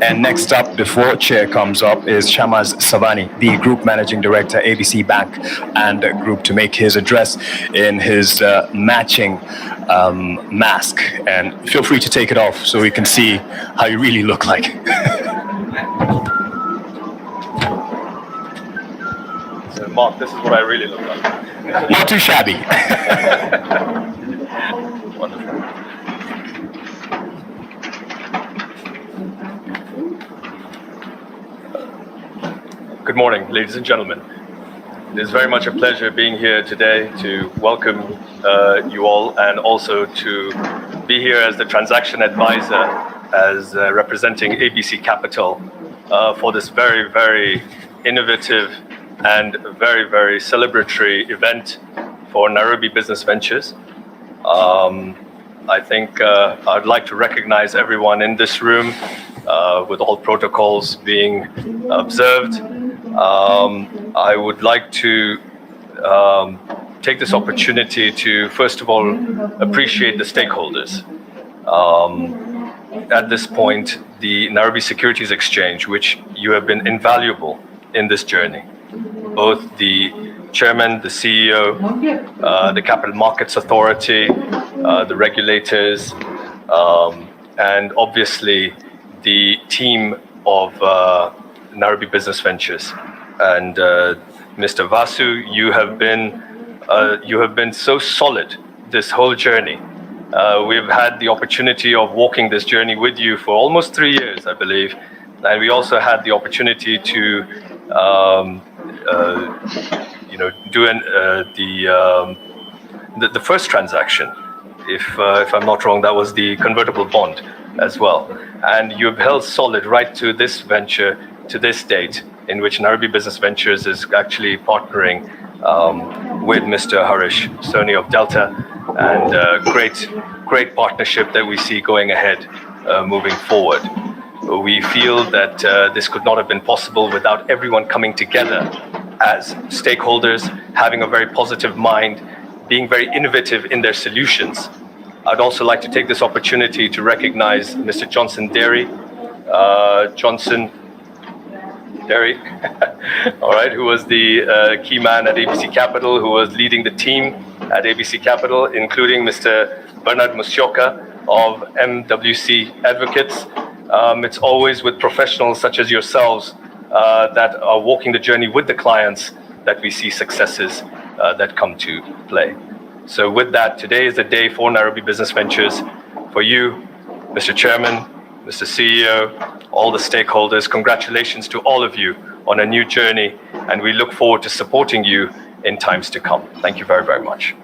And next up, before Chair comes up, is Shamaz Savani, the Group Managing Director, ABC Bank and Group, to make his address in his matching mask. And feel free to take it off so we can see how you really look like. So, Mark, this is what I really look like. Not too shabby. Wonderful. Good morning, ladies and gentlemen. It is very much a pleasure being here today to welcome you all, and also to be here as the transaction advisor, as representing ABC Capital for this very, very innovative and very, very celebratory event for Nairobi Business Ventures. I think I'd like to recognize everyone in this room with all protocols being observed. I would like to take this opportunity to, first of all, appreciate the stakeholders. At this point, the Nairobi Securities Exchange, which you have been invaluable in this journey. Both the chairman, the CEO, the Capital Markets Authority, the regulators, and obviously the team of Nairobi Business Ventures. And Mr. Vasu, you have been so solid this whole journey. We've had the opportunity of walking this journey with you for almost 3 years, I believe, and we also had the opportunity to do the first transaction. If I'm not wrong, that was the convertible bond as well. And you've held solid right to this venture, to this date, in which Nairobi Business Ventures is actually partnering with Mr. Harish Soni of Delta, and great partnership that we see going ahead moving forward. We feel that this could not have been possible without everyone coming together as stakeholders, having a very positive mind, being very innovative in their solutions. I'd also like to take this opportunity to recognize Mr. Johnson Derry, all right, who was the key man at ABC Capital, who was leading the team at ABC Capital, including Mr. Bernard Musyoka of MWC Advocates. It's always with professionals such as yourselves that are walking the journey with the clients that we see successes that come to play. So with that, today is the day for Nairobi Business Ventures. For you, Mr. Chairman, Mr. CEO, all the stakeholders, congratulations to all of you on a new journey, and we look forward to supporting you in times to come. Thank you very, very much.